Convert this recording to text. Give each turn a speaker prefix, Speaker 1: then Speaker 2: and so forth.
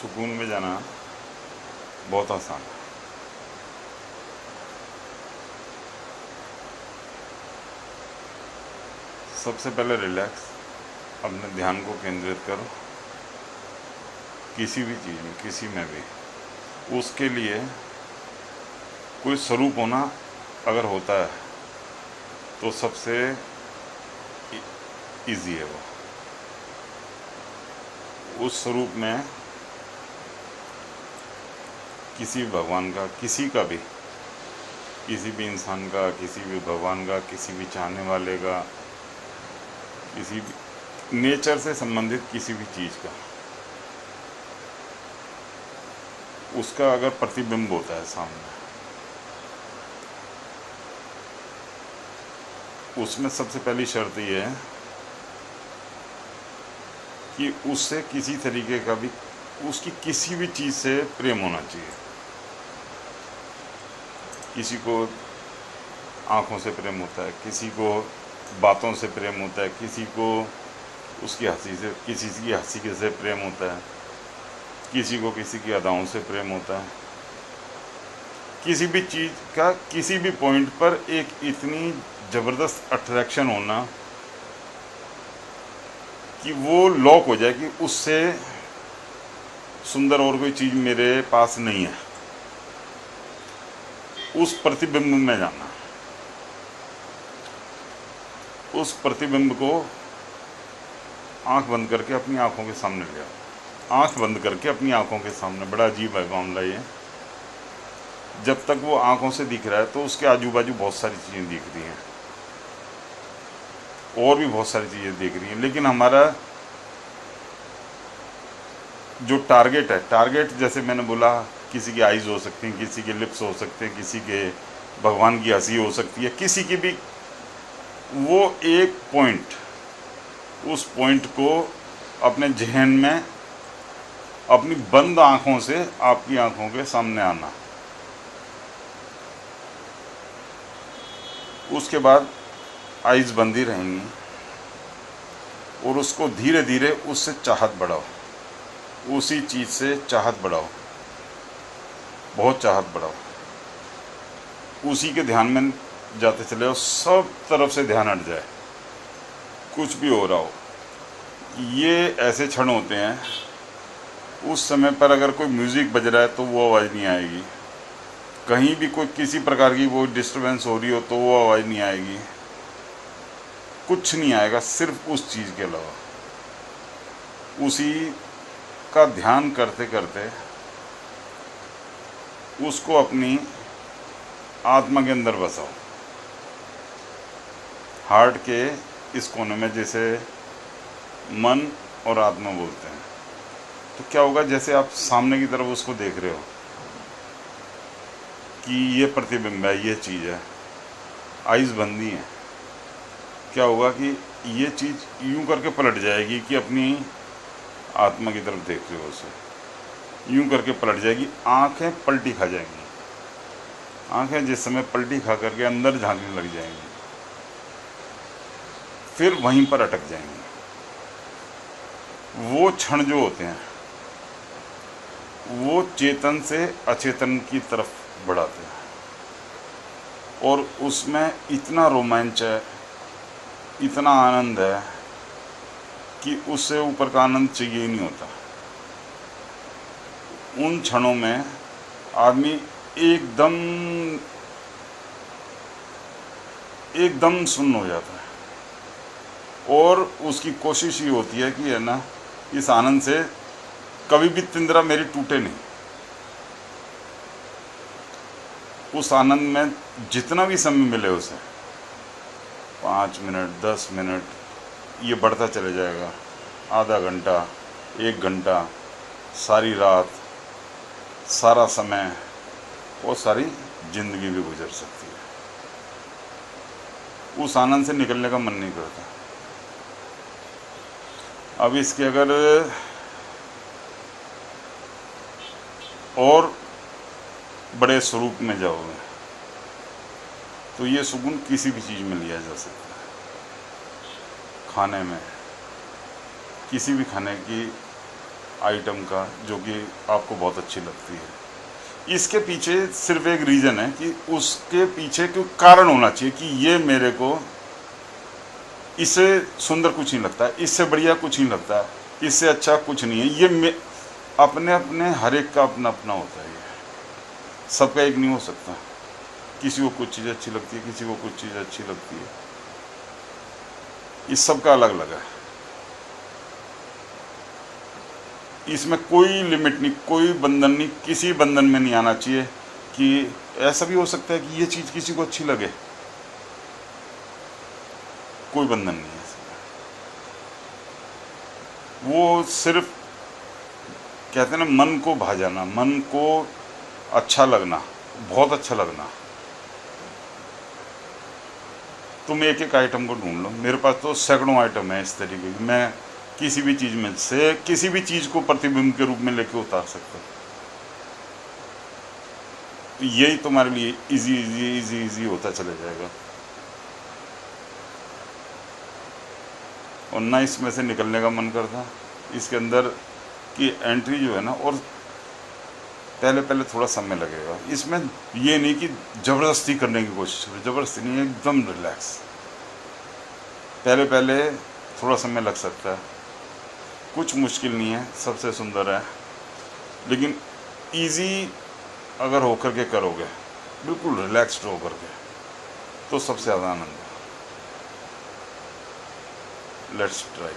Speaker 1: सुकून में जाना बहुत आसान है। सबसे पहले रिलैक्स, अपने ध्यान को केंद्रित करो किसी भी चीज़ में, किसी में भी। उसके लिए कोई स्वरूप होना अगर होता है तो सबसे इजी है वो। उस स्वरूप में किसी भी भगवान का, किसी का भी, किसी भी इंसान का, किसी भी भगवान का, किसी भी चाहने वाले का, किसी भी नेचर से संबंधित किसी भी चीज़ का, उसका अगर प्रतिबिंब होता है सामने, उसमें सबसे पहली शर्त ये है कि उससे किसी तरीके का भी, उसकी किसी भी चीज़ से प्रेम होना चाहिए। किसी को आँखों से प्रेम होता है, किसी को बातों से प्रेम होता है, किसी को उसकी हंसी से, किसी की हंसी से प्रेम होता है, किसी को किसी की अदाओं से प्रेम होता है। किसी भी चीज़ का किसी भी पॉइंट पर एक इतनी ज़बरदस्त अट्रैक्शन होना कि वो लॉक हो जाए कि उससे सुंदर और कोई चीज़ मेरे पास नहीं है। उस प्रतिबिंब में जाना, उस प्रतिबिंब को आंख बंद करके अपनी आंखों के सामने ले आओ। आंख बंद करके अपनी आंखों के सामने, बड़ा अजीब है मामला ये। जब तक वो आंखों से दिख रहा है तो उसके आजू बाजू बहुत सारी चीज़ें दिख रही हैं, और भी बहुत सारी चीज़ें दिख रही हैं, लेकिन हमारा जो टारगेट है, टारगेट जैसे मैंने बोला, किसी की आइज़ हो सकती हैं, किसी के लिप्स हो सकते हैं, किसी के भगवान की हंसी हो सकती है, किसी की भी, वो एक पॉइंट, उस पॉइंट को अपने जहन में अपनी बंद आँखों से आपकी आँखों के सामने आना। उसके बाद आइज़ बंद ही रहेंगी और उसको धीरे धीरे उससे चाहत बढ़ाओ, उसी चीज़ से चाहत बढ़ाओ, बहुत चाहत बढ़ाओ, उसी के ध्यान में जाते चले जाओ। सब तरफ से ध्यान हट जाए, कुछ भी हो रहा हो। ये ऐसे क्षण होते हैं, उस समय पर अगर कोई म्यूज़िक बज रहा है तो वो आवाज़ नहीं आएगी, कहीं भी कोई किसी प्रकार की वो डिस्टर्बेंस हो रही हो तो वो आवाज़ नहीं आएगी, कुछ नहीं आएगा, सिर्फ उस चीज़ के अलावा। उसी का ध्यान करते करते उसको अपनी आत्मा के अंदर बसाओ, हार्ट के इस कोने में, जैसे मन और आत्मा बोलते हैं। तो क्या होगा, जैसे आप सामने की तरफ उसको देख रहे हो कि ये प्रतिबिंब है, ये चीज़ है, आइज़ बंदी है, क्या होगा कि ये चीज़ यूं करके पलट जाएगी कि अपनी आत्मा की तरफ देख रहे हो उसे, यूं करके पलट जाएगी, आंखें पलटी खा जाएंगी। आंखें जिस समय पलटी खा करके अंदर झांकने लग जाएंगी, फिर वहीं पर अटक जाएंगी। वो क्षण जो होते हैं वो चेतन से अचेतन की तरफ बढ़ाते हैं, और उसमें इतना रोमांच है, इतना आनंद है कि उससे ऊपर का आनंद चाहिए ही नहीं होता। उन क्षणों में आदमी एकदम सुन्न हो जाता है, और उसकी कोशिश ही होती है कि है ना, इस आनंद से कभी भी तिंद्रा मेरी टूटे नहीं। उस आनंद में जितना भी समय मिले उसे, 5 मिनट, 10 मिनट, ये बढ़ता चले जाएगा, आधा घंटा, 1 घंटा, सारी रात, सारा समय, और सारी जिंदगी भी गुजर सकती है। उस आनंद से निकलने का मन नहीं करता। अब इसके अगर और बड़े स्वरूप में जाओगे तो ये सुकून किसी भी चीज़ में लिया जा सकता है। खाने में, किसी भी खाने की आइटम का जो कि आपको बहुत अच्छी लगती है। इसके पीछे सिर्फ एक रीज़न है कि उसके पीछे कोई कारण होना चाहिए कि ये मेरे को इससे सुंदर कुछ नहीं लगता, इससे बढ़िया कुछ नहीं लगता, इससे अच्छा कुछ नहीं है। ये अपने अपने हर एक का अपना अपना होता है, ये सबका एक नहीं हो सकता। किसी को कुछ चीज़ अच्छी लगती है, किसी को कुछ चीज़ अच्छी लगती है, इस सबका अलग अलग है। इसमें कोई लिमिट नहीं, कोई बंधन नहीं, किसी बंधन में नहीं आना चाहिए कि ऐसा भी हो सकता है कि ये चीज़ किसी को अच्छी लगे, कोई बंधन नहीं है इसमें। वो सिर्फ कहते हैं ना, मन को भा जाना, मन को अच्छा लगना, बहुत अच्छा लगना। तुम एक एक आइटम को ढूंढ लो, मेरे पास तो सैकड़ों आइटम है इस तरीके की। मैं किसी भी चीज़ में से किसी भी चीज़ को प्रतिबिंब के रूप में लेके उतार सकता हूँ। तो यही तुम्हारे लिए इजी इजी इजी इजी होता चला जाएगा, और ना इसमें से निकलने का मन करता। इसके अंदर की एंट्री जो है ना, और पहले पहले थोड़ा समय लगेगा इसमें। ये नहीं कि ज़बरदस्ती करने की कोशिश करो, ज़बरदस्ती नहीं, एकदम रिलैक्स। पहले पहले थोड़ा समय लग सकता है, कुछ मुश्किल नहीं है, सबसे सुंदर है। लेकिन इजी अगर होकर के करोगे, बिल्कुल रिलैक्स्ड होकर के, तो सबसे ज़्यादा आनंद है। Let's try.